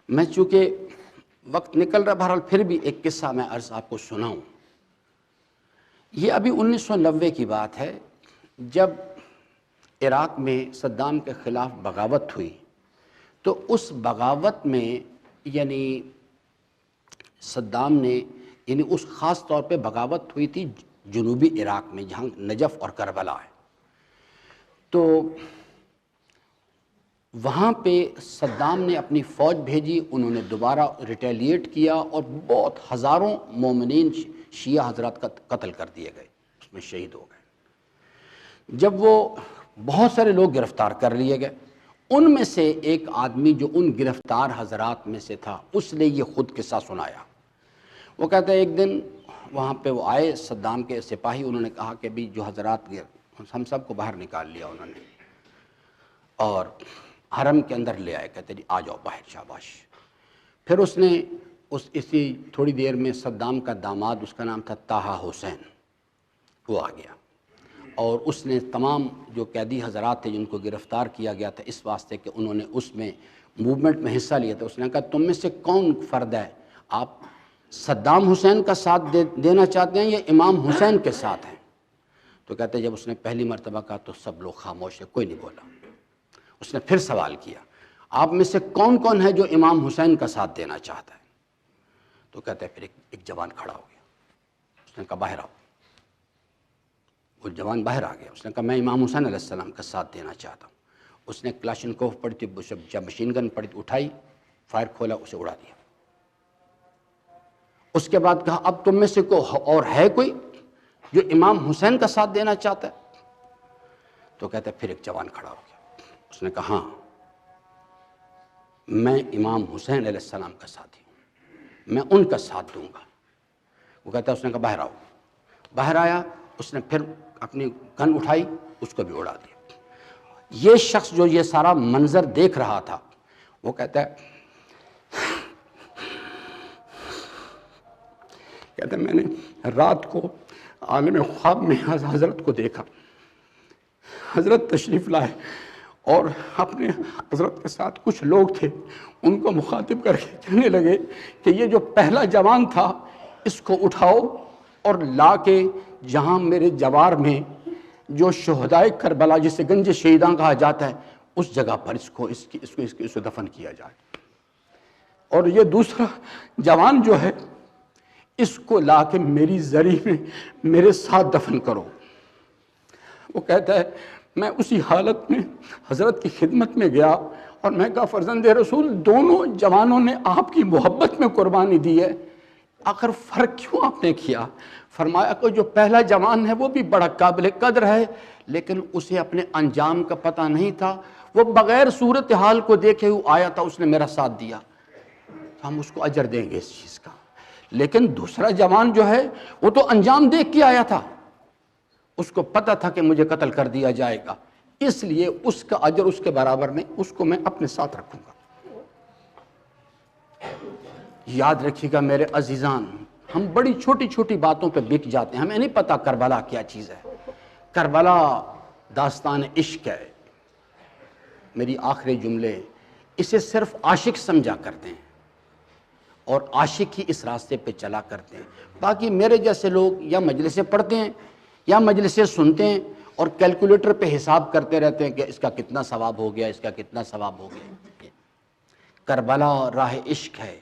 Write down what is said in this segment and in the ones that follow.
میں چونکہ وقت نکل رہا، بہرحال پھر بھی ایک قصہ میں عرض آپ کو سناؤں۔ یہ ابھی 1990 کی بات ہے، جب عراق میں صدام کے خلاف بغاوت ہوئی، تو اس بغاوت میں یعنی صدام نے اس خاص طور پہ بغاوت ہوئی تھی جنوبی عراق میں، جہاں نجف اور کربلا ہے۔ تو وہاں پہ صدام نے اپنی فوج بھیجی، انہوں نے دوبارہ ریٹیلیٹ کیا اور بہت ہزاروں مومنین شیعہ حضرات کا قتل کر دیے گئے، اس میں شہید ہو گئے۔ جب وہ بہت سارے لوگ گرفتار کر لیے گئے، ان میں سے ایک آدمی جو ان گرفتار حضرات میں سے تھا، اس نے یہ خود قصہ سنایا۔ وہ کہتا ہے ایک دن وہاں پہ وہ آئے صدام کے سپاہی، انہوں نے کہا کہ بھی جو حضرات ہم سب کو باہر نکال لیا انہوں نے اور حرم کے اندر لے آئے، کہتے جی آ جاؤ باہر، شاباش۔ پھر اس نے اسی تھوڑی دیر میں صدام کا داماد، اس کا نام تھا طٰہٰ حسین، وہ آ گیا اور اس نے تمام جو قیدی حضرات تھے جن کو گرفتار کیا گیا تھا اس واسطے کہ انہوں نے اس میں موومنٹ میں حصہ لیا تھا، اس نے کہا تم میں سے کون فرد ہے، آپ صدام حسین کا ساتھ دینا چاہتے ہیں یا امام حسین کے ساتھ ہیں؟ تو کہتے ہیں جب اس نے پہلی مرتبہ کہا تو سب لوگ خاموش ہے، کوئی نہیں بولا۔ اس نے پھر سوال کیا آپ میں سے کون کون ہے جو امام حسین کا ساتھ دینا چاہتا ہے؟ تو کہتے ہیں پھر ایک جوان کھڑا ہو گیا، اس نے کہا باہر آؤ۔ وہ جوان باہر آ گیا، اس نے کہا میں امام حسین علیہ السلام کا ساتھ دینا چاہتا ہوں۔ اس نے کلاشنکوف پڑی تھی، جب مشین گن پڑی تھی، اٹھائی، فائر کھولا، اسے اڑا دیا۔ اس کے بعد کہا اب تم میں سے اور ہے کوئی جو امام حسین کا ساتھ دینا چاہتا ہے؟ تو کہتے پھر ایک جوان کھڑا ہو گیا، اس نے کہا ہاں میں امام حسین علیہ السلام کا ساتھی ہوں، میں ان کا ساتھ دوں گا۔ وہ کہتا ہے اس نے کہا باہر آؤ۔ باہر آیا، اس نے پھر اپنی گن اٹھائی، اس کو بھی اڑا دیا۔ یہ شخص جو یہ سارا منظر دیکھ رہا تھا، وہ کہتا ہے میں نے رات کو عالم خواب میں حضرت کو دیکھا، حضرت تشریف لائے اور اپنے حضرت کے ساتھ کچھ لوگ تھے، ان کو مخاطب کر کے کہنے لگے کہ یہ جو پہلا جوان تھا اس کو اٹھاؤ اور لا کے جہاں میرے جوار میں جو شہدائے کربلا جسے گنج شہیداں کہا جاتا ہے اس جگہ پر اس کو دفن کیا جائے، اور یہ دوسرا جوان جو ہے اس کو لا کے میری زری میں میرے ساتھ دفن کرو۔ وہ کہتا ہے میں اسی حالت میں حضرت کی خدمت میں گیا اور میں کہا فرزند رسول دونوں جوانوں نے آپ کی محبت میں قربانی دی ہے، آخر فرق کیوں آپ نے کیا؟ فرمایا کہ جو پہلا جوان ہے وہ بھی بڑا قابل قدر ہے، لیکن اسے اپنے انجام کا پتہ نہیں تھا، وہ بغیر صورتحال کو دیکھے ہوئے آیا تھا، اس نے میرا ساتھ دیا، ہم اس کو اجر دیں گے اس چیز کا۔ لیکن دوسرا جوان جو ہے وہ تو انجام دیکھ کے آیا تھا، اس کو پتہ تھا کہ مجھے قتل کر دیا جائے گا، اس لیے اس کا اجر اس کے برابر نہیں، اس کو میں اپنے ساتھ رکھوں گا۔ یاد رکھیے گا میرے عزیزان، ہم بڑی چھوٹی چھوٹی باتوں پہ بک جاتے ہیں، ہمیں نہیں پتہ کربلا کیا چیز ہے۔ کربلا داستان عشق ہے۔ میری آخری جملے، اسے صرف عاشق سمجھا کرتے ہیں اور عاشق ہی اس راستے پہ چلا کرتے ہیں، باقی میرے جیسے لوگ یا مجلسیں پڑھتے ہیں یا مجلسیں سنتے ہیں اور کیلکولیٹر پہ حساب کرتے رہتے ہیں کہ اس کا کتنا ثواب ہو گیا، اس کا کتنا ثواب ہو گیا۔ کربلا راہ عشق ہے،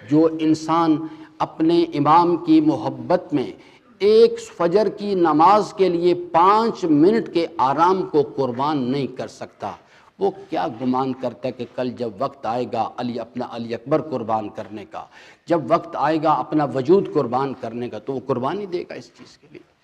جو انسان اپنے امام کی محبت میں ایک فجر کی نماز کے لیے 5 منٹ کے آرام کو قربان نہیں کر سکتا، وہ کیا گمان کرتا ہے کہ کل جب وقت آئے گا اپنا علی اکبر قربان کرنے کا، جب وقت آئے گا اپنا وجود قربان کرنے کا، تو وہ قربانی دے گا اس چیز کے لیے۔